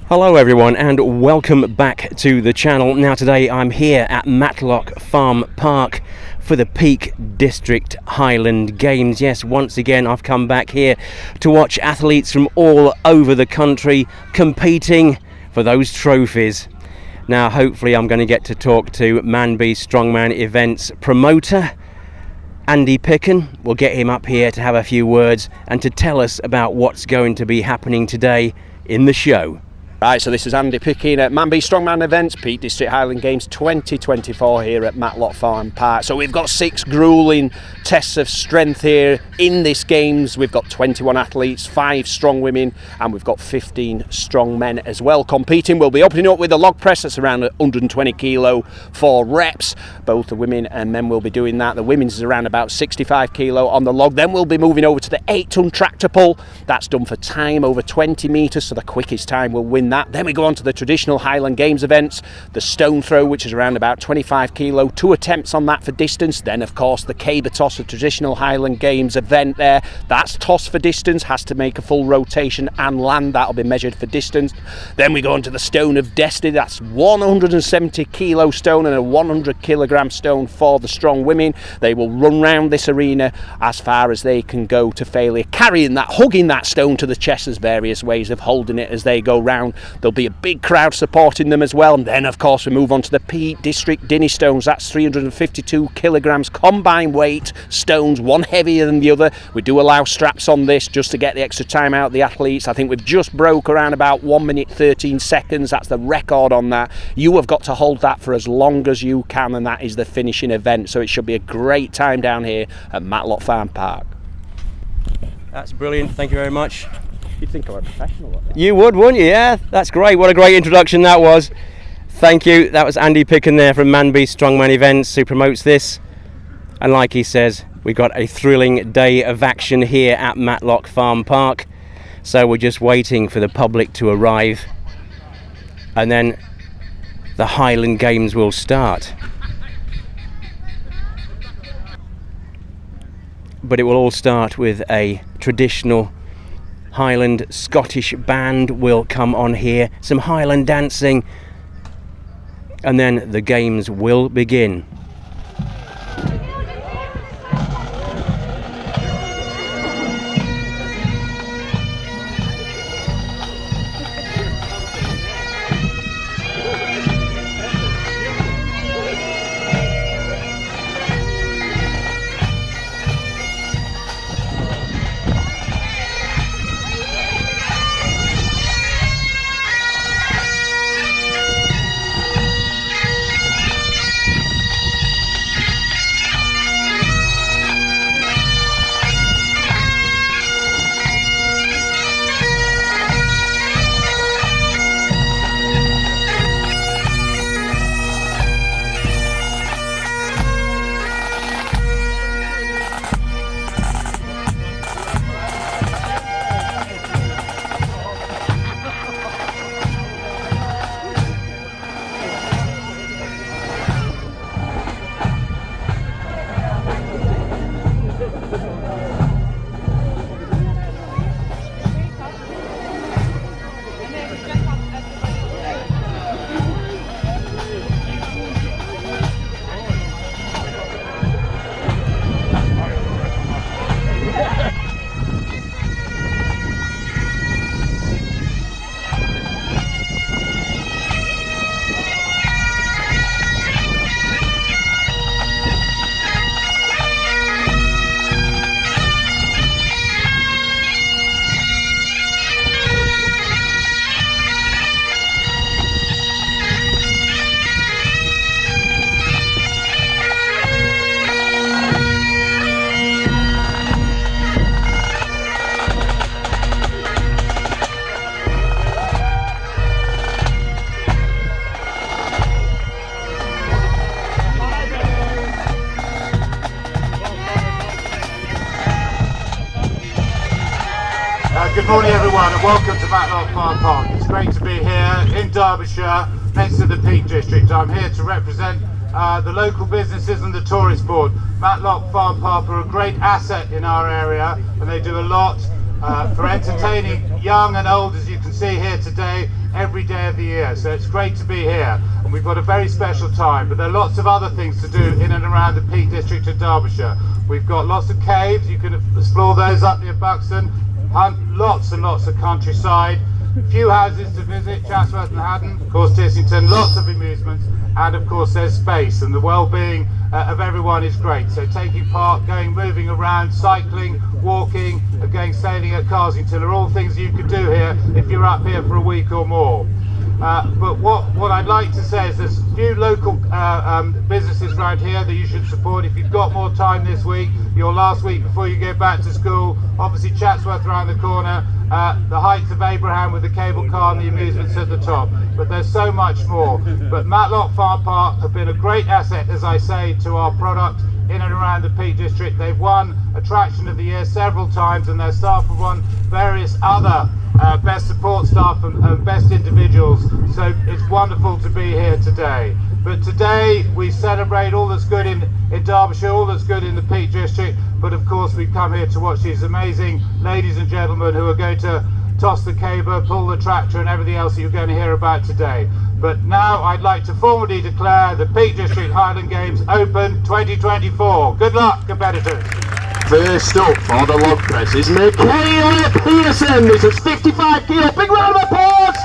Hello everyone and welcome back to the channel. Now today I'm here at Matlock Farm Park for the Peak District Highland Games. Yes, once again I've come back here to watch athletes from all over the country competing for those trophies. Now hopefully I'm going to get to talk to Manbeast Strongman events promoter Andy Picken. We'll get him up here to have a few words and to tell us about what's going to be happening today in the show. Right, so this is Andy Picken at Manbeast Strongman Events, Peak District Highland Games 2024 here at Matlock Farm Park. So we've got 6 gruelling tests of strength here in this games. We've got 21 athletes, 5 strong women, and we've got 15 strong men as well competing. We'll be opening up with a log press that's around 120 kilo, 4 reps. Both the women and men will be doing that. The women's is around about 65 kilo on the log. Then we'll be moving over to the 8-ton tractor pull. That's done for time over 20 metres, so the quickest time will win that. Then we go on to the traditional Highland Games events, the stone throw, which is around about 25 kilo, 2 attempts on that for distance. Then of course the caber toss, a traditional Highland Games event there. That's toss for distance, has to make a full rotation and land. That'll be measured for distance. Then we go on to the stone of destiny. That's 170 kilo stone and a 100 kilogram stone for the strong women. They will run round this arena as far as they can go to failure, carrying that, hugging that stone to the chest. There's various ways of holding it as they go round. There'll be a big crowd supporting them as well. And then of course we move on to the Peak District Dinny stones. That's 352 kilograms combined weight stones, one heavier than the other. We do allow straps on this just to get the extra time out of the athletes. I think we've just broke around about 1 minute 13 seconds. That's the record on that. You have got to hold that for as long as you can, and that is the finishing event. So it should be a great time down here at Matlock Farm Park. That's brilliant, thank you very much. You'd think I'm a professional at that. You would, wouldn't you? Yeah, that's great. What a great introduction that was. Thank you. That was Andy Picken there from Manbeast Strongman Events who promotes this. And like he says, we've got a thrilling day of action here at Matlock Farm Park. So we're just waiting for the public to arrive. And then the Highland Games will start. But it will all start with a traditional Highland Scottish band will come on here, some Highland dancing, and then the games will begin. Good morning everyone and welcome to Matlock Farm Park. It's great to be here in Derbyshire next to the Peak District. I'm here to represent the local businesses and the tourist board. Matlock Farm Park are a great asset in our area and they do a lot for entertaining young and old, as you can see here today, every day of the year. So it's great to be here, and we've got a very special time, but there are lots of other things to do in and around the Peak District of Derbyshire. We've got lots of caves, you can explore those up near Buxton, lots and lots of countryside, few houses to visit, Chatsworth and Haddon, of course Tissington, lots of amusements, and of course there's space, and the well-being of everyone is great. So taking part, moving around, cycling, walking, and going sailing at Carsington are all things you could do here if you're up here for a week or more. But what I'd like to say is there's a few local businesses around here that you should support if you've got more time this week, your last week before you go back to school. Obviously Chatsworth around the corner, the Heights of Abraham with the cable car and the amusements at the top, but there's so much more. But Matlock Farm Park have been a great asset, as I say, to our product in and around the Peak District. They've won Attraction of the Year several times, and their staff have won various other best support staff and best individuals, so it's wonderful to be here today. But today we celebrate all that's good in Derbyshire, all that's good in the Peak District, but of course we've come here to watch these amazing ladies and gentlemen who are going to toss the caber, pull the tractor and everything else that you're going to hear about today. But now I'd like to formally declare the Peak District Highland Games open 2024. Good luck, competitors. First up for the log press is Michaela Pearson. This is 55 kilo. Big round of applause.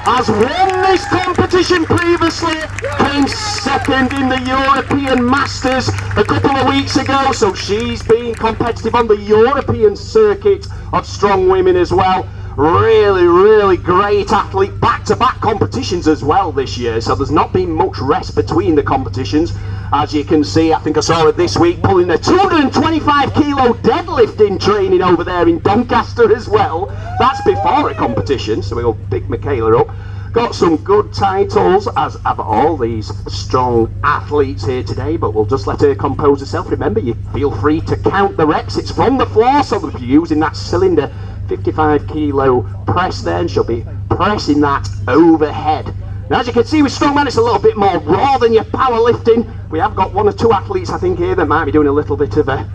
Has won this competition previously. Came second in the European Masters a couple of weeks ago. So she's been competitive on the European circuit of strong women as well. Really great athlete. Back-to-back competitions as well this year. So there's not been much rest between the competitions. As you can see, I think I saw her this week pulling a 225 kilo deadlift in training over there in Doncaster as well. That's before a competition, so we'll pick Michaela up. Got some good titles, as have all these strong athletes here today, but we'll just let her compose herself. Remember, you feel free to count the reps. It's from the floor, so if you're using that cylinder 55 kilo press there, and she'll be pressing that overhead. Now, as you can see with Strongman, it's a little bit more raw than your powerlifting. We have got one or two athletes, I think, here that might be doing a little bit of a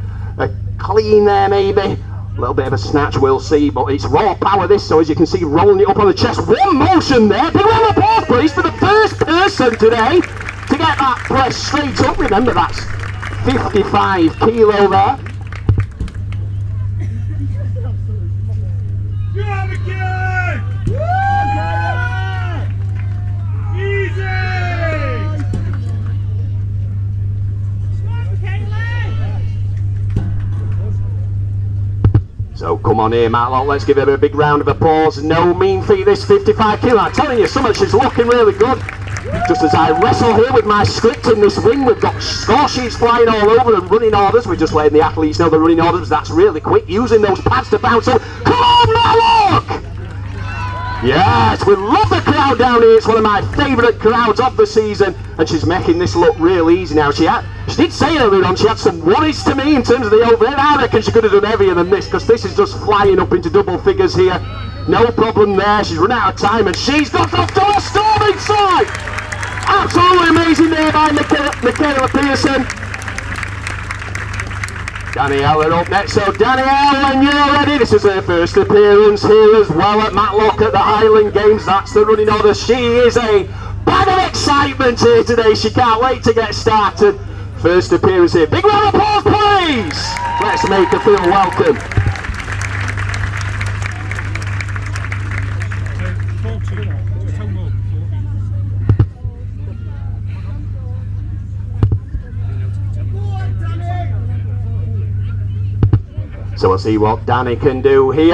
clean there, maybe. A little bit of a snatch, we'll see, but it's raw power this, so as you can see, rolling it up on the chest. One motion there. Big round of applause, please, for the first person today to get that press straight up. Remember, that's 55 kilo there. So come on here, Matlock, let's give her a big round of applause. No mean feat, this 55 kilo. I'm telling you, something, she's looking really good. Just as I wrestle here with my script in this wing, we've got score sheets flying all over and running orders. We're just letting the athletes know the running orders. That's really quick, using those pads to bounce up. Come on, Matlock! Yes, we love the crowd down here. It's one of my favourite crowds of the season, and she's making this look real easy now. She did say earlier on she had some worries to me in terms of the overhead. I reckon she could have done heavier than this, because this is just flying up into double figures here. No problem there. She's run out of time, and she's got off to a storm inside. Absolutely amazing there by Michaela Pearson. Danielle up next. So Danielle, when you're ready, this is her first appearance here as well at Matlock at the Highland Games. That's the running order. She is a bag of excitement here today. She can't wait to get started. First appearance here. Big round of applause, please. Let's make her feel welcome. So we'll see what Danny can do here.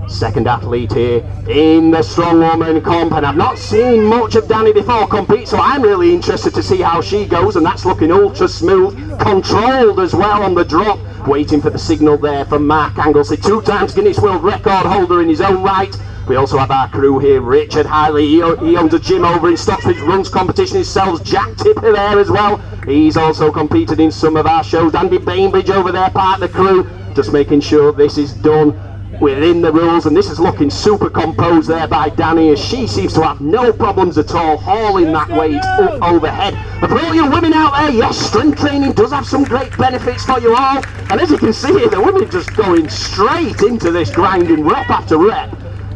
Second athlete here in the strongwoman comp, and I've not seen much of Danny before compete, so I'm really interested to see how she goes, and that's looking ultra smooth, controlled as well on the drop. Waiting for the signal there from Mark Anglesey, 2 times Guinness World Record holder in his own right. We also have our crew here, Richard Hiley, he owns a gym over in Stockbridge, runs competition himself, Jack Tipper there as well. He's also competed in some of our shows. Andy Bainbridge over there, part of the crew, just making sure this is done within the rules, and this is looking super composed there by Danny, as she seems to have no problems at all hauling that weight up overhead. And for all you women out there, yes, strength training does have some great benefits for you all, and as you can see here, the women just going straight into this grinding rep after rep,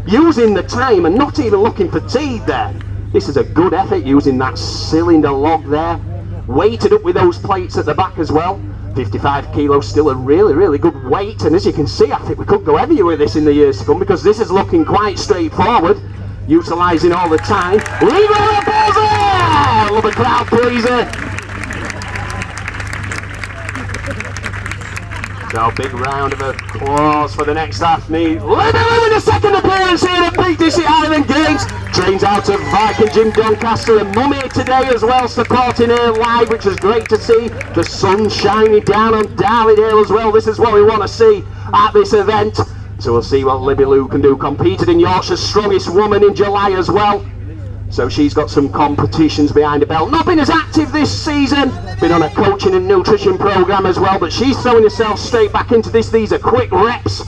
using the time and not even looking fatigued there. This is a good effort using that cylinder log there, weighted up with those plates at the back as well. 55 kilos, still a really good weight, and as you can see, I think we could go heavier with this in the years to come, because this is looking quite straightforward, utilising all the time. Leave her up, Ozzy! Love a crowd pleaser. So big round of applause for the next athlete. Libby Lou in the second appearance here at Peak District Highland Games. Trains out of Viking Gym Doncaster, and Mummy today as well, supporting her live, which was great to see. The sun shining down on Darlydale as well. This is what we want to see at this event. So we'll see what Libby Lou can do. Competed in Yorkshire's Strongest Woman in July as well. So she's got some competitions behind her belt. Not been as active this season. Been on a coaching and nutrition program as well, but she's throwing herself straight back into this. These are quick reps.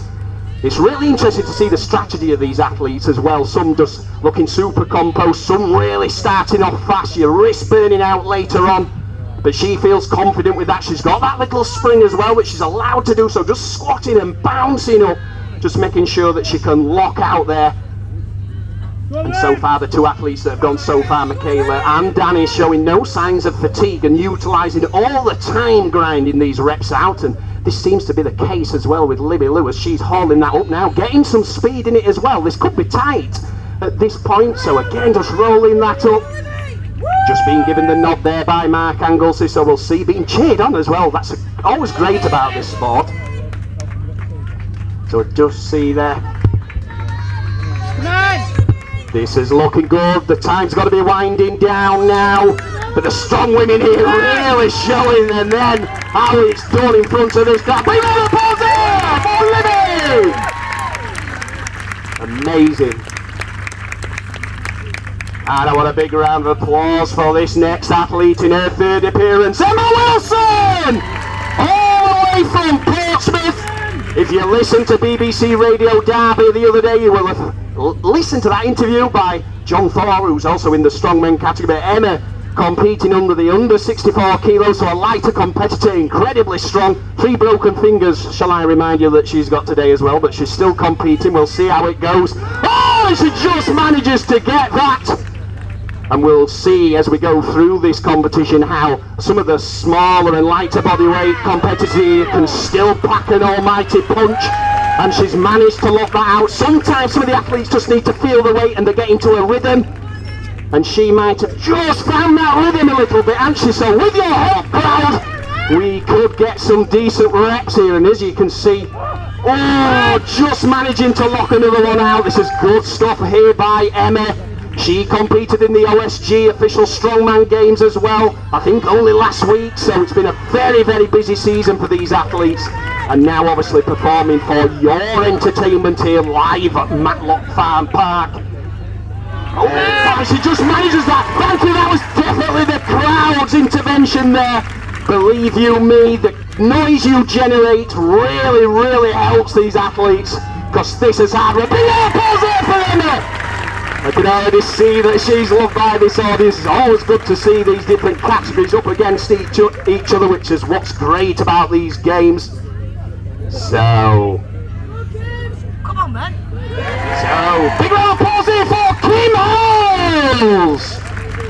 It's really interesting to see the strategy of these athletes as well. Some just looking super composed, some really starting off fast, your wrist burning out later on. But she feels confident with that. She's got that little spring as well, which she's allowed to do, so just squatting and bouncing up, just making sure that she can lock out there. And so far, the two athletes that have gone so far, Michaela and Danny, showing no signs of fatigue and utilising all the time grinding these reps out. And this seems to be the case as well with Libby Lou, as she's hauling that up now, getting some speed in it as well. This could be tight at this point, so again, just rolling that up. Just being given the nod there by Mark Anglesey, so we'll see, being cheered on as well. That's always great about this sport. So just see there. This is looking good. The time's got to be winding down now. But the strong women here really showing, and then how it's done in front of this guy. Big round of applause here for Libby! Amazing. And I want a big round of applause for this next athlete in her third appearance, Emma Wilson! All the way from Portsmouth. If you listened to BBC Radio Derby the other day, you will have listened to that interview by John Thor, who's also in the strongman category. Emma competing under the under 64 kilos, so a lighter competitor, incredibly strong. 3 broken fingers, shall I remind you, that she's got today as well, but she's still competing. We'll see how it goes. Oh, she just manages to get that. And we'll see as we go through this competition how some of the smaller and lighter bodyweight competitors here can still pack an almighty punch. And she's managed to lock that out. Sometimes some of the athletes just need to feel the weight and they get into a rhythm. And she might have just found that rhythm a little bit, hasn't she? So with your help, crowd, we could get some decent reps here. And as you can see, oh, just managing to lock another one out. This is good stuff here by Emma. She competed in the OSG official Strongman Games as well, I think only last week, so it's been a very busy season for these athletes, and now obviously performing for your entertainment here live at Matlock Farm Park. Oh, she just manages that. Thank you, that was definitely the crowd's intervention there. Believe you me, the noise you generate really helps these athletes, because this is hard work. Big applause here for Emma! I can already see that she's loved by this audience. It's always good to see these different categories up against each other, which is what's great about these games. So, come on, man. So, big round of applause here for Kim Hales.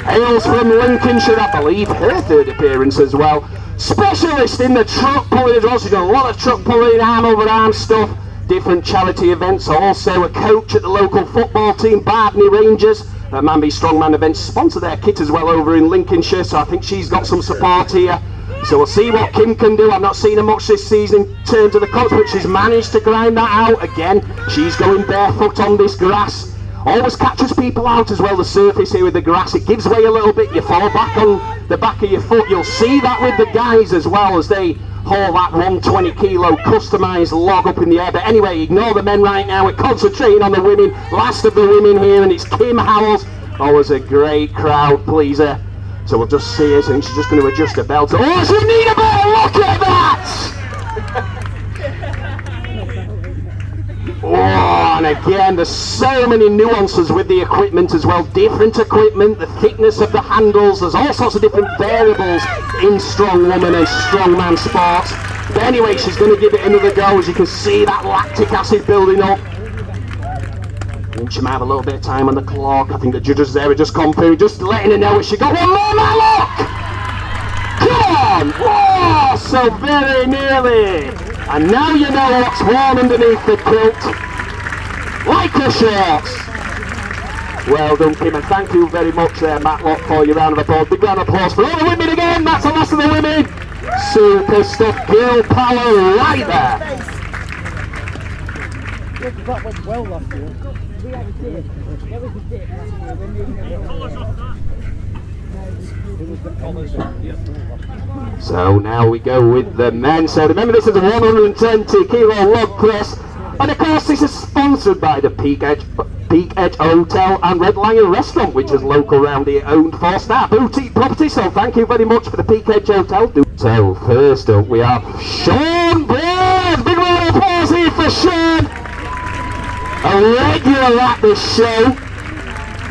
Hales from Lincolnshire, I believe, her third appearance as well. Specialist in the truck pulling as well. She's done a lot of truck pulling, arm over arm stuff. Different charity events, also a coach at the local football team, Bardney Rangers. Manbeast Strongman events sponsor their kit as well over in Lincolnshire, so I think she's got some support here. So we'll see what Kim can do. I've not seen her much this season in terms of the cuts, but she's managed to grind that out. Again, she's going barefoot on this grass. Always catches people out as well, the surface here with the grass. It gives way a little bit, you fall back on the back of your foot. You'll see that with the guys as well as they haul that 120 kilo customised log up in the air. But anyway, ignore the men right now. We're concentrating on the women. Last of the women here, and it's Kim Howells. Always a great crowd pleaser. So we'll just see her. I think she's just going to adjust her belt. Oh, she need a better look at that! Oh, Oh, and again, there's so many nuances with the equipment as well. Different equipment, the thickness of the handles, there's all sorts of different variables in strong woman and strongman sports. But anyway, she's going to give it another go. As you can see, that lactic acid building up. I think she might have a little bit of time on the clock. I think the judges there are just comparing, just letting her know she got one more, Matlock! Come on! Oh, so very nearly! And now you know what's worn underneath the quilt. Like her shorts! Well done, Kim, and thank you very much there, Matlock, for your round of applause. Big round of applause for all the women again! That's the last of the women! Super stuff, girl power right there! That went well last year. We had a dip. There was a dip last year. We're moving it. So now we go with the men. So remember, this is a 120 kilo log press, and of course this is sponsored by the Peak Edge Hotel and Red Lion Restaurant, which is local round here, owned 4-star boutique property. So thank you very much for the Peak Edge Hotel. So first up we have Sean Brown. Big round of applause here for Sean. A regular at this show.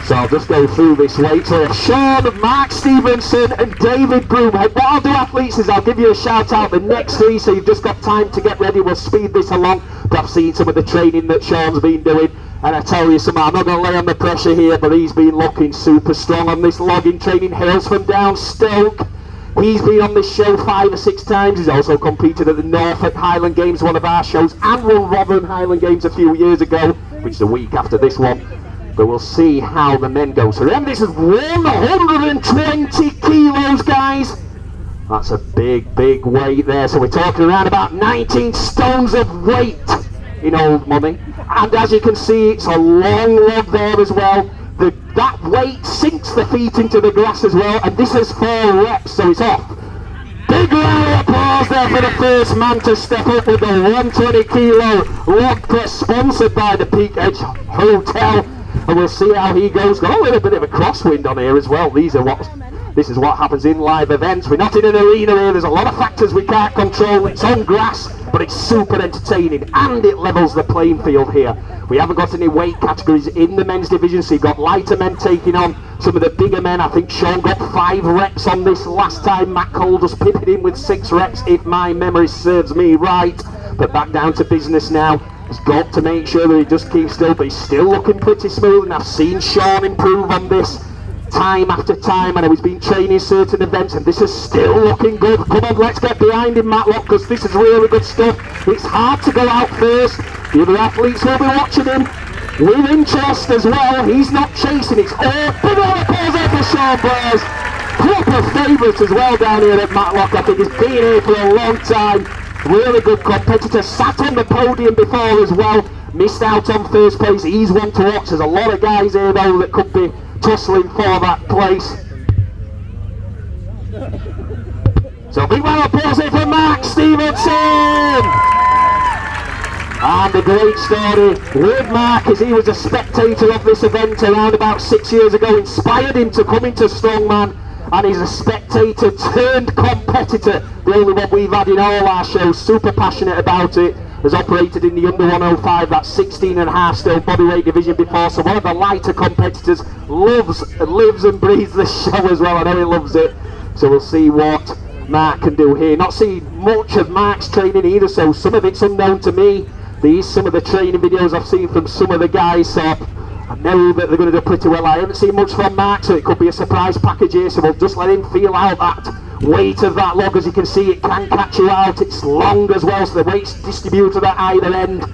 So I'll just go through this weight. So Sean, Mark Stevenson and David Broomhead. What I'll do, athletes, is I'll give you a shout out the next three, so you've just got time to get ready. We'll speed this along. But I've seen some of the training that Sean's been doing, and I tell you something, I'm not going to lay on the pressure here, but he's been looking super strong on this logging training. Hails from down Stoke. He's been on this show 5 or 6 times. He's also competed at the Norfolk Highland Games, one of our shows, and won Rotherham Highland Games a few years ago, which is a week after this one. But we'll see how the men go. So remember, this is 120 kilos, guys. That's a big, big weight there. So we're talking around about 19 stones of weight in old money. And as you can see, it's a long log there as well. That weight sinks the feet into the grass as well. And this is 4 reps, so it's off. Big round of applause there for the first man to step up with the 120 kilo log press, sponsored by the Peak Edge Hotel. And we'll see how he goes. Got a little bit of a crosswind on here as well. This is what happens in live events. We're not in an arena here. There's a lot of factors we can't control. It's on grass, but it's super entertaining, and it levels the playing field here. We haven't got any weight categories in the men's division, so you've got lighter men taking on some of the bigger men. I think Sean got 5 reps on this last time. Matt Cole just pipped him with 6 reps, if my memory serves me right. But back down to business now. He's got to make sure that he just keeps still, but he's still looking pretty smooth, and I've seen Sean improve on this time after time. I know he's been training certain events, and this is still looking good. Come on, let's get behind him, Matlock, because this is really good stuff. It's hard to go out first. The other athletes will be watching him with interest as well. He's not chasing, it's all big round of applause there for Sean Blair's. Proper favourite as well down here at Matlock. I think he's been here for a long time. Really good competitor, sat on the podium before as well, missed out on first place. He's one to watch. There's a lot of guys here though that could be tussling for that place. So big round of applause here for Mark Stevenson! And a great story with Mark, as he was a spectator of this event around about 6 years ago, inspired him to come into Strongman. And he's a spectator turned competitor, the only one we've had in all our shows, super passionate about it, has operated in the under 105, that 16.5 stone bodyweight division before, so one of the lighter competitors, lives and breathes the show as well. I know he loves it, so we'll see what Mark can do here. Not seen much of Mark's training either, so some of it's unknown to me. These some of the training videos I've seen from some of the guys, so I know that they're going to do pretty well. I haven't seen much from Mark, so it could be a surprise package here, so we'll just let him feel out that weight of that log. As you can see, it can catch you out. It's long as well, so the weight's distributed at either end.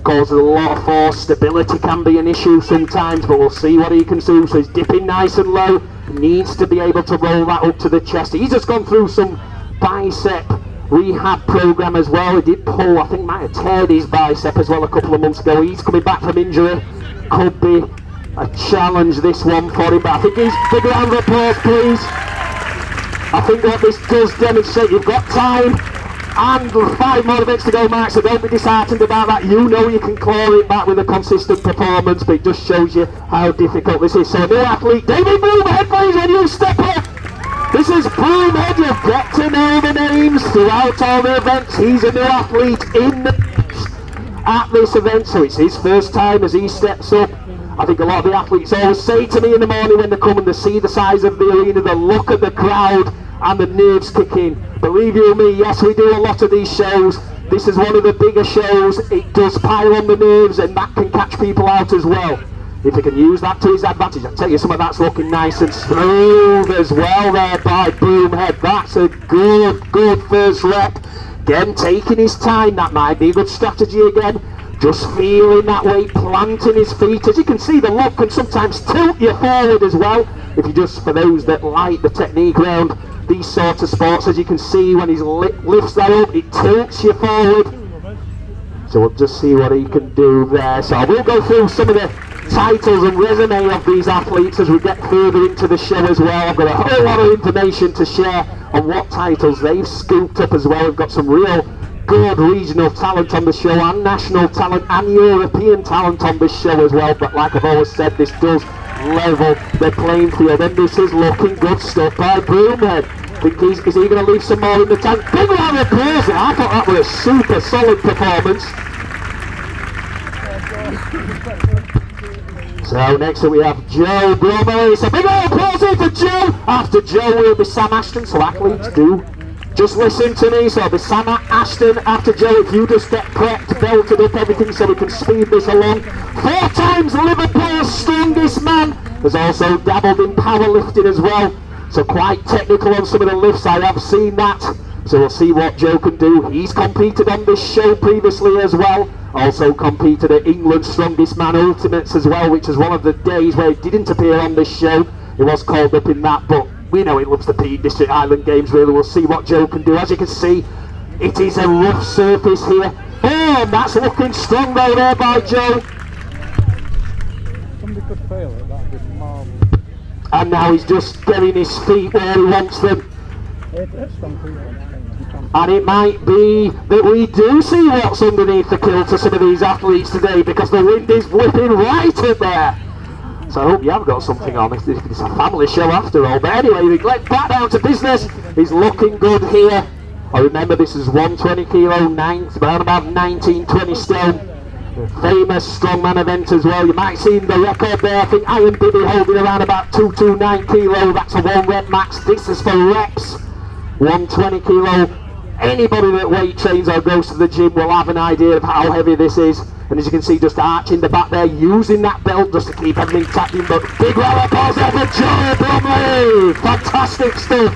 Causes a lot of force. Stability can be an issue sometimes, but we'll see what he can do. So he's dipping nice and low. Needs to be able to roll that up to the chest. He's just gone through some bicep rehab program as well. He did pull, I think might have teared his bicep as well a couple of months ago. He's coming back from injury. Could be a challenge, this one, for him, but I think he's big round of applause, please. I think what this does demonstrate, you've got time and 5 more events to go, Mark, so don't be disheartened about that. You know you can claw it back with a consistent performance, but it just shows you how difficult this is. So new athlete, David Broomhead, please, when you step up. This is Broomhead. You've got to know the names throughout all the events. He's a new athlete in the at this event, so it's his first time as he steps up. I think a lot of the athletes always say to me in the morning when they come and they see the size of the arena, they look at the crowd and the nerves kick in. Believe you me, yes, we do a lot of these shows. This is one of the bigger shows. It does pile on the nerves, and that can catch people out as well. If he can use that to his advantage, I'll tell you, some of that's looking nice and smooth as well there by Broomhead. That's a good first rep. Again, taking his time, that might be a good strategy again. Just feeling that weight, planting his feet. As you can see, the look can sometimes tilt you forward as well. If you just, for those that like the technique round these sorts of sports, as you can see, when he lifts that up, it tilts you forward. So we'll just see what he can do there. So we'll go through some of the titles and resume of these athletes as we get further into the show as well. I've got a whole lot of information to share on what titles they've scooped up as well. We've got some real good regional talent on the show, and national talent and European talent on this show as well. But like I've always said, this does level the playing field, and this is looking good stuff by Broomhead. Is he going to leave some more in the tank? Big round of applause there. I thought that was a super solid performance. So next up we have Joe Bromley. So big round of applause here for Joe. After Joe will be Sam Ashton, so athletes do just listen to me. So it'll be Sam Ashton after Joe. If you just get prepped, belted up, everything, so we can speed this along. 4 times Liverpool's strongest man. Has also dabbled in powerlifting as well. So quite technical on some of the lifts, I have seen that. So we'll see what Joe can do. He's competed on this show previously as well. Also competed at England's Strongest Man Ultimates as well, which is one of the days where he didn't appear on this show. He was called up in that, but we know he loves the Peak District Highland Games really. We'll see what Joe can do. As you can see, it is a rough surface here. Oh, and that's looking strong though there by Joe. Somebody could fail it, that'd be marvellous. And now he's just getting his feet where he wants them. And it might be that we do see what's underneath the kilt of some of these athletes today, because the wind is whipping right up there. So I hope you have got something on. It's a family show after all. But anyway, let's back down to business. He's looking good here. I remember this is 120 kilo, around about 19, 20 stone. Famous strongman event as well. You might see the record there. I think Iron Bibby holding around about 229 kilo. That's a 1 rep max. This is for reps. 120 kilo. Anybody that weight trains or goes to the gym will have an idea of how heavy this is. And as you can see, just arching the back there, using that belt just to keep everything tapping. But big round of applause there for Joe Bromley. Fantastic stuff.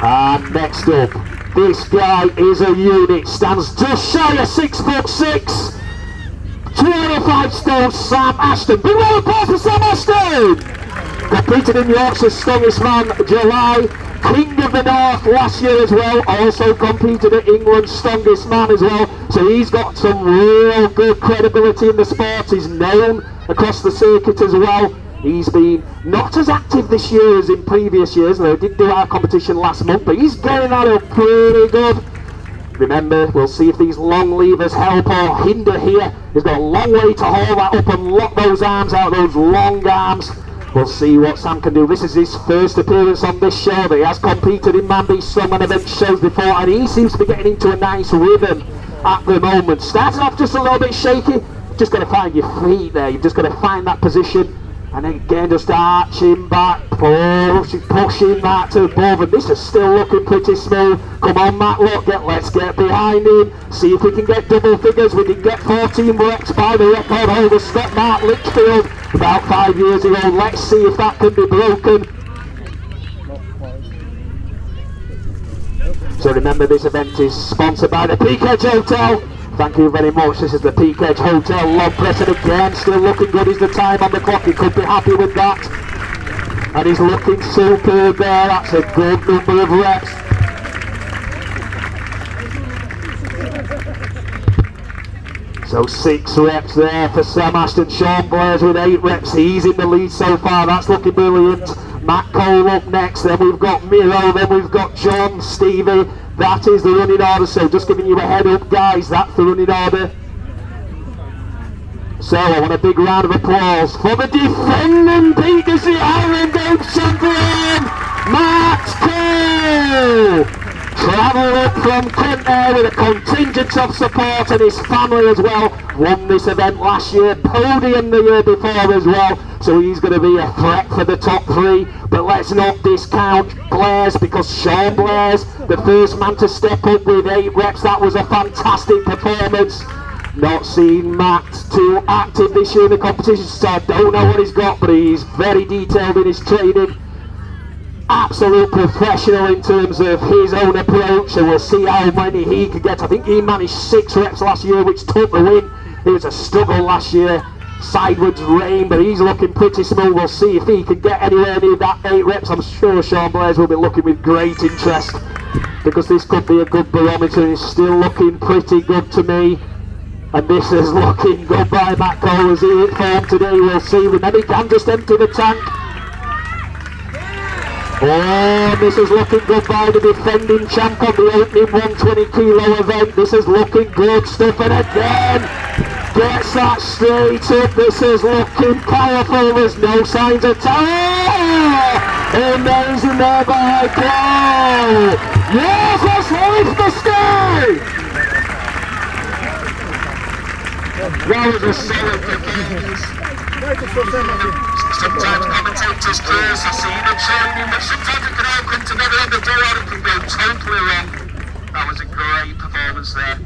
And next up, this guy is a unit. Stands just shy of 6'6". 25 stone, Sam Ashton. Big round of applause for Sam Ashton. Competed in Yorkshire's Strongest Man July. King of the North last year as well. Also competed at England's Strongest Man as well. So he's got some real good credibility in the sport. He's known across the circuit as well. He's been not as active this year as in previous years. They did do our competition last month, but he's getting that up pretty good. Remember, we'll see if these long levers help or hinder here. He's got a long way to hold that up and lock those arms out, those long arms. We'll see what Sam can do. This is his first appearance on this show, but he has competed in Manbeast Strongman event shows before, and he seems to be getting into a nice rhythm at the moment. Starting off just a little bit shaky. You've just got to find your feet there. You've just got to find that position. And then again, just arching back, pushing that to above, and this is still looking pretty smooth. Come on, Matlock, let's get behind him. See if we can get double figures. We did get 14 reps by the record holder, Scott Mark Litchfield, about 5 years ago. Let's see if that can be broken. So remember, this event is sponsored by the Peak Edge Hotel. Thank you very much. This is the Peak Edge Hotel log press, and again, still looking good is the time on the clock. He could be happy with that. And he's looking superb there. That's a good number of reps. So 6 reps there for Sam Ashton. Sean Blair's with 8 reps. He's in the lead so far. That's looking brilliant. Matt Cole up next. Then we've got Miro. Then we've got John, Stevie. That is the running order, so just giving you a head up, guys, that's the running order. So I want a big round of applause for the defending Peak District Highland Games champion, Matt Cole! travel up from Kent there with a contingent of support, and his family as well. Won this event last year, podium the year before as well, so he's going to be a threat for the top three. But let's not discount Blair's, because Sean Blair's the first man to step up with 8 reps. That was a fantastic performance. Not seen Matt too active this year in the competition, so I don't know what he's got, but he's very detailed in his training. Absolute professional in terms of his own approach, and we'll see how many he can get. I think he managed 6 reps last year, which took the win. It was a struggle last year, sideways rain, but he's looking pretty smooth. We'll see if he can get anywhere near that 8 reps. I'm sure Sean Blaise will be looking with great interest, because this could be a good barometer. He's still looking pretty good to me. And this is looking good by Matt Cole as he hit form today. We'll see. Remember, he can just empty the tank. Oh, this is looking good by the defending champ on the opening 120 kilo event. This is looking good stuff, and again gets that straight up. This is looking powerful. There's no signs of time. Amazing there by Cole. Yes, let's lift the stage. That was a solid performance. Sometimes commentators curse, I see the training, but sometimes it can all come together in the door and it can go totally wrong. That was a great performance there.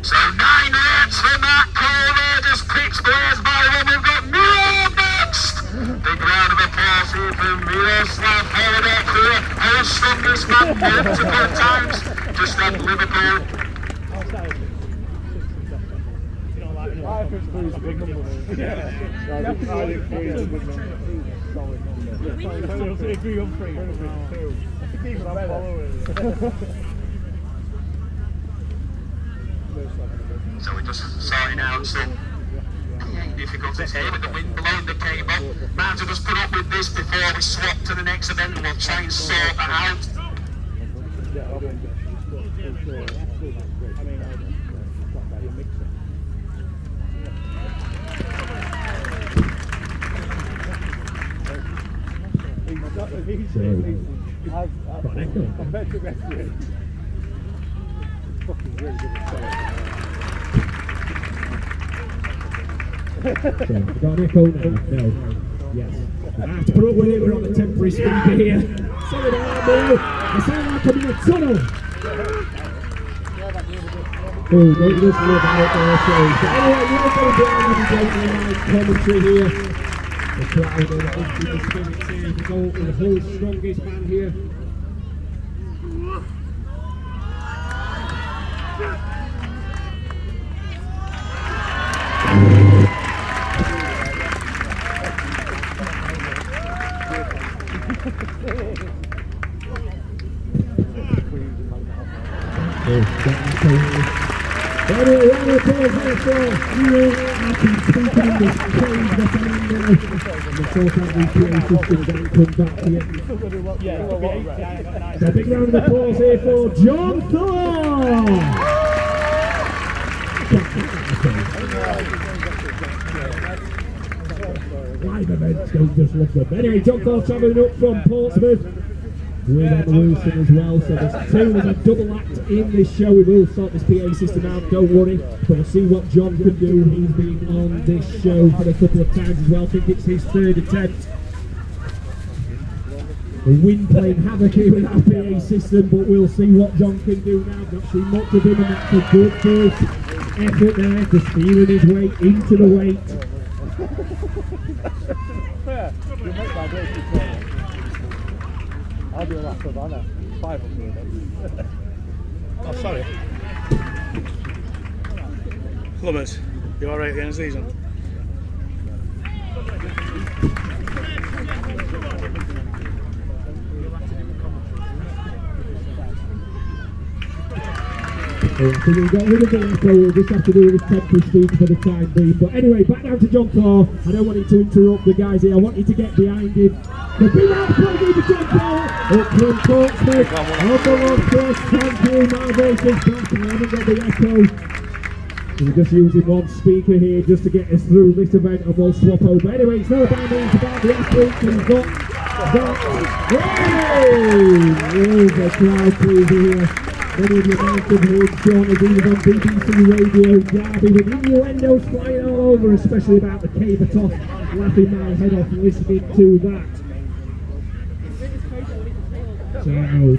So 9 reps for Matt Cole there, just picks Blaise by one. We've got Miro next. Big round of applause here for Miroslav Holodeck here, our strongest man multiple times, just at Liverpool. So we're just sorting out some difficulties here with the wind blowing the cable. Might have just put up with this before we swap to the next event, and we'll try and sort that out. So, we got an echo now? No. Yes. I have to put up with it, we're on the temporary speaker here. Sorry about that, I sound like I'm in a tunnel. Oh, don't just live out there, so. Anyway, we're going to be on the commentary here. The crowd are into the spirit here. The goal for the whole strongest man here. Anyway, round of applause here for you. I can speak in English, change the time now. And the sort out the PA system then come back here. So a big round of applause here for John Thorne. Live events don't just look good. Anyway, John Thorne travelling up from Portsmouth with Emma Wilson as well, so there's a double act in this show. We will sort this PA system out, don't worry, but we'll see what John can do. He's been on this show for a couple of times as well. I think it's his 3rd attempt. The wind playing havoc here with our PA system, but we'll see what John can do now. Not seen much of him, and that's a good first effort there, just steering his way into the weight. I'll do a lap of Anna. 500. Oh, sorry. Plumbers, you alright at the end of the season? So we've got rid of the echo, we'll just have to do this temporary speed for the time being. But anyway, back down to John Thor. I don't want you to interrupt the guys here, I want you to get behind him. The big outplay to John Thor, up from Portsmouth, on the long cross, thank you, my voice is back, I haven't got the echo. We're just using one speaker here just to get us through this event, and we'll swap over. Anyway, it's not about me, it's about the athletes. We've got that. Hey! The crowd please here. Many of you might have heard Sean as he was on BBC Radio Derby with innuendos flying all over, especially about the caper toss, laughing my head off listening to that. So,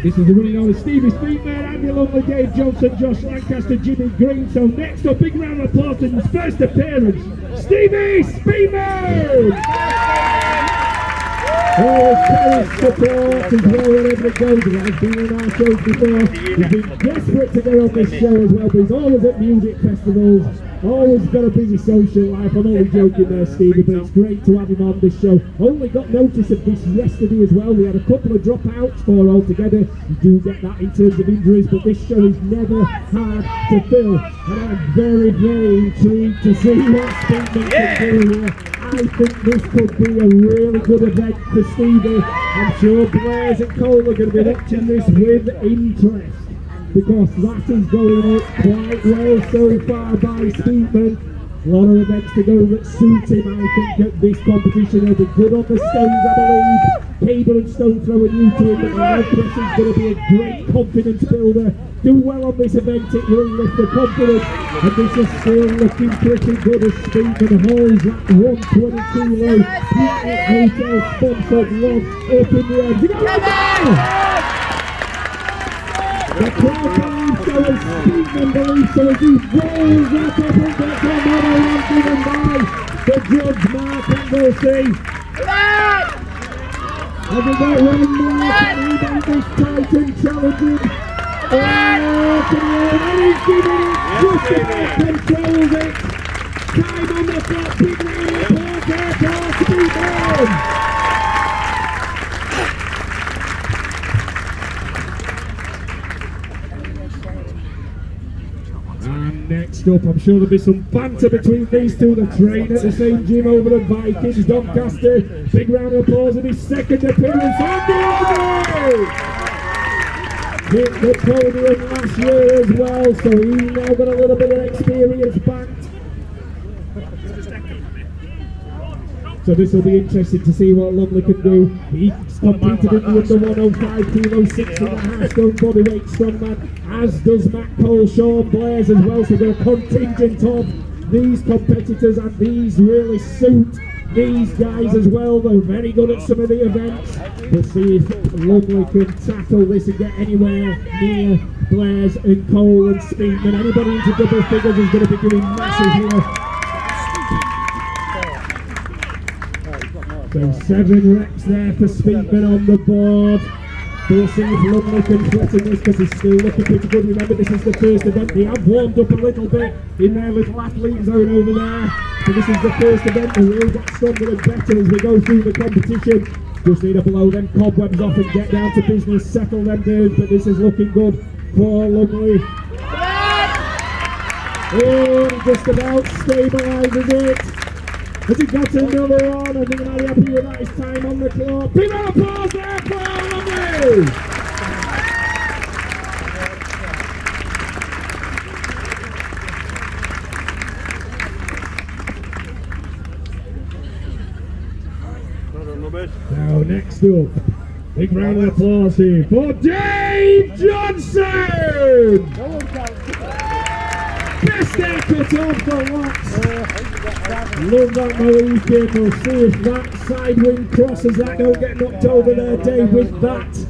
this is the running on of Stevie Speedman, Andy Lovely, Dave Johnson, Josh Lancaster, Jimmy Green. So next up, big round of applause in his first appearance, Stevie Speedman! Oh, Paris support as well wherever it goes. He has been on our shows before. He's been desperate to get on this show as well, but he's always at music festivals, always got a busy social life. I'm only joking there, Stevie, but it's great to have him on this show. Only got notice of this yesterday as well. We had a couple of dropouts for altogether. You do get that in terms of injuries, but this show is never hard to fill. And I'm very, very intrigued to see what Speedman can do here. I think this could be a really good event for Stevie. I'm sure Blaze and Cole are going to be watching this with interest, because that is going up quite well so far by Speedman. A lot of events to go that suit him. I think at this competition he'll be good on the stones, I believe. Cable and stone throw are new to him, but the log press is going to be a great confidence builder. Do well on this event, it will lift the confidence, and this is still looking pretty good as Speedman holds that 122 low. Picnic Hotel sponsored log up in the air. The crowd believes so as Speedman believes so as he rolls that up and gets another one given by the judge Mark Anglesey. Have we got one more? Can he beat this Titan challenging? Oh, and he's giving it just about controls it. Time on the clock, big round of applause there for Speedman. And next up, I'm sure there'll be some banter between these two. The train at the same gym over at Vikings, Doncaster. Big round of applause in his second appearance on the over. Hit the podium last year as well, so he's now got a little bit of experience back. So this will be interesting to see what Lovely can do. He's competed in the under 105 kilo, 6.5 stone bodyweight strongman, as does Matt Cole, Sean Blaze as well. So they're a contingent of these competitors, and these really suit these guys as well. They're very good at some of the events. We'll see if Lovely can tackle this and get anywhere near Blaze and Cole and Speedman. Anybody into double figures is going to be doing massive here. So 7 reps there for Speedman on the board. We'll see if Lovely can threaten this, because he's still looking pretty good. Remember, this is the first event. They have warmed up a little bit in their little athlete zone over there. So this is the first event. They will get stronger and better as we go through the competition. Just need to blow them cobwebs off and get down to business, settle them down. But this is looking good for Lovely. Oh, just about stabilises it. Has he got another on? I think I'm happy with that. His time on the clock. Big round of applause there for Lovely! Now next up, big round of applause here for Dave Johnson! Best haircut off the lots. Love that Marine kid. We'll see if that side wing crosses that. Don't get knocked over there, Dave, with that.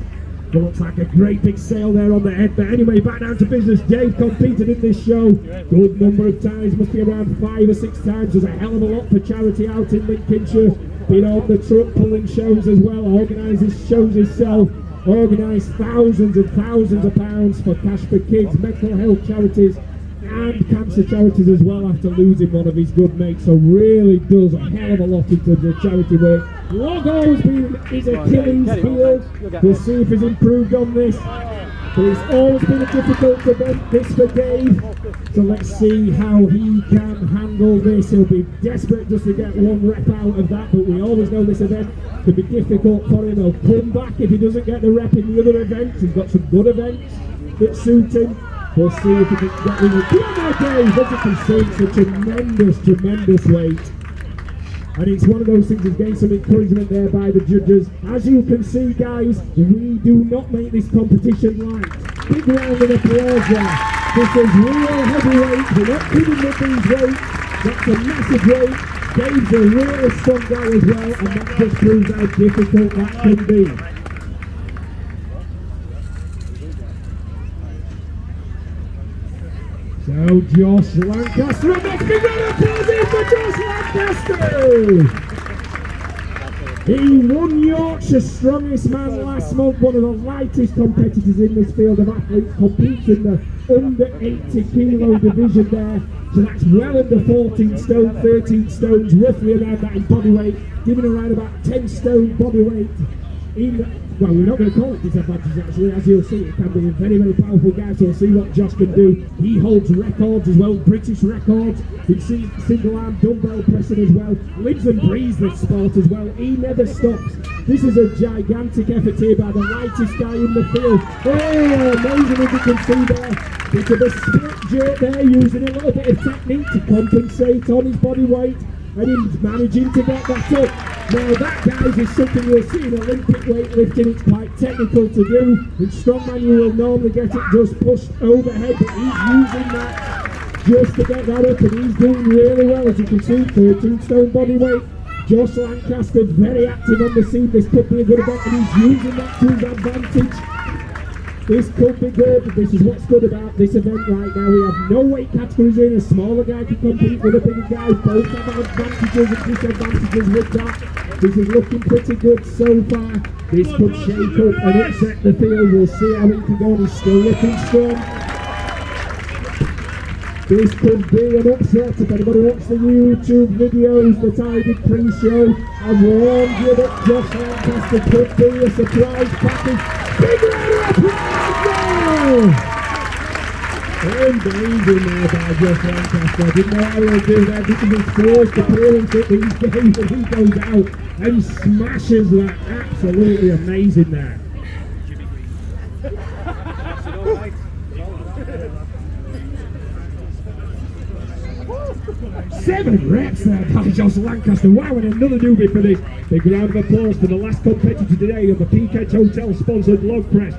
Looks like a great big sail there on the head. But anyway, back down to business. Dave competed in this show good number of times. Must be around 5 or 6 times. There's a hell of a lot for charity out in Lincolnshire. Been on the truck pulling shows as well. Organised his shows himself. Organised thousands and thousands of pounds for Cash for Kids, mental health charities, and cancer charities as well, after losing one of his good mates. So really does a hell of a lot in terms of charity work. Logo's been his Achilles heel. We'll see if he's improved on this. But it's always been a difficult event, this for Dave. So let's see how he can handle this. He'll be desperate just to get 1 rep out of that, but we always know this event can be difficult for him. He'll come back if he doesn't get the rep in the other events. He's got some good events that suit him. We'll see if we can get in it. Come on, Dave! As you can see, it's a tremendous weight. And it's one of those things that's getting some encouragement there by the judges. As you can see, guys, we do not make this competition light. Big round of applause there. This is real heavyweight. We're not kidding with these weights. That's a massive weight. Dave's a really strong guy as well, and that just proves how difficult that can be. So Josh Lancaster, and next big round of applause in for Josh Lancaster! He won Yorkshire's Strongest Man last month, one of the lightest competitors in this field of athletes, competes in the under 80 kilo division there. So that's well under 14 stone, 13 stones, roughly around that in body weight, giving around about 10 stone body weight in, well, we're not going to call it disadvantages actually, as you'll see, it can be a very, very powerful guy, so we'll see what Josh can do. He holds records as well, British records, you can see single arm dumbbell pressing as well, lives and breathes this sport as well, he never stops. This is a gigantic effort here by the lightest guy in the field. Oh, amazing as you can see there. Bit of a split jerk there, using a little bit of technique to compensate on his body weight, and he's managing to get that up. Now that, guys, is something you'll see in Olympic weightlifting. It's quite technical to do. In strongman you will normally get it just pushed overhead, but he's using that just to get that up, and he's doing really well. As you can see, 13 stone body weight. Josh Lancaster very active on the scene. This could be a good event, and he's using that to his advantage. This could be good. This is what's good about this event right now. We have no weight categories in. A smaller guy can compete with a bigger guy. Both have advantages and disadvantages with that. This is looking pretty good so far. This could shake up and upset the field. We'll see how it can go, and he's still looking strong. This could be an upset. If anybody watched the YouTube videos that I did pre-show, I warned you that Josh Lancaster could be a surprise package. Big round of applause! Amazing there by Josh Lancaster. I didn't know how he would do that. This is his first appearance at these games, and he goes out and smashes that. Absolutely amazing there. 7 reps there by Josh Lancaster. Wow, and another newbie for this. Big round of applause for the last competitor today of the Peakhead Hotel sponsored log press,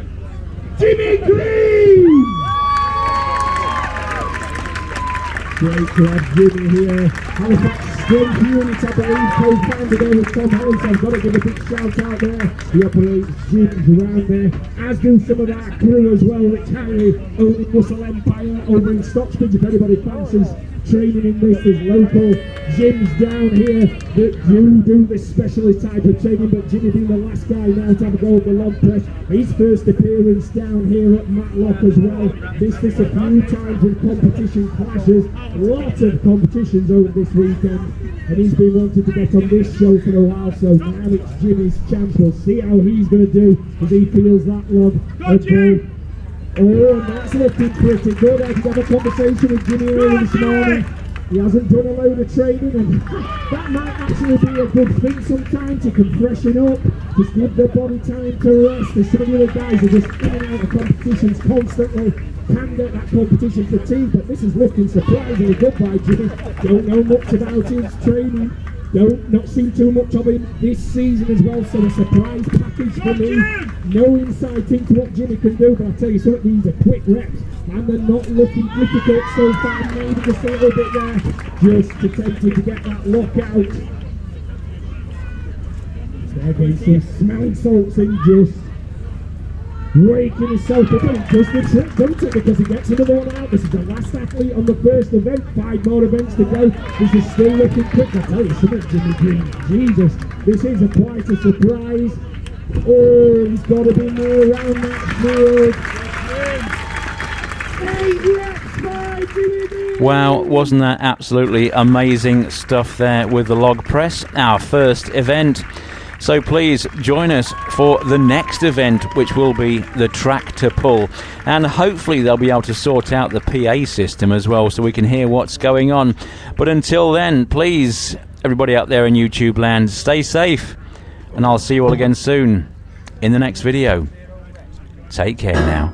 Jimmy Green! Great to have Jimmy here. Halifax Strength Unit, I believe, co-founded there with Tom Hollis. I've got to give a big shout out there. He operates gyms around there, as do some of our crew as well, which Harry owning Muscle Empire over in Stockbridge. If anybody fancies training in this, there's local gyms down here that do this specialist type of training, but Jimmy being the last guy now to have a go at the log press. His first appearance down here at Matlock as well. Missed this a few times with competition clashes. Lots of competitions over this weekend, and he's been wanting to get on this show for a while, so now it's Jimmy's chance. We'll see how he's going to do as he feels that log of ball. Oh, and that's looking pretty good. I did have a conversation with Jimmy earlier this morning. He hasn't done a load of training, and that might actually be a good thing sometimes. You can freshen up, just give the body time to rest. There's some of the other guys who are just in and out of competitions constantly, can get that competition fatigue, but this is looking surprisingly good by Jimmy. Don't know much about his training. Don't not seen too much of him this season as well, so a surprise package for me. No insight into what Jimmy can do, but I tell you something, these are quick reps, and they're not looking difficult so far. Maybe just a little bit there, just to tempt him to get that lockout. So they're getting some smelling salts in, just waking himself up, and does the trick, don't it? Because he gets another one out. This is the last athlete on the first event. 5 more events to go. This is still looking quick. I tell you something, Jimmy Green. Jesus, this is quite a surprise. Oh, he's got to be more around that field. 8 reps by Jimmy Green. Wow, wasn't that absolutely amazing stuff there with the log press, our first event. So please join us for the next event, which will be the tractor pull. And hopefully they'll be able to sort out the PA system as well, so we can hear what's going on. But until then, please, everybody out there in YouTube land, stay safe. And I'll see you all again soon in the next video. Take care now.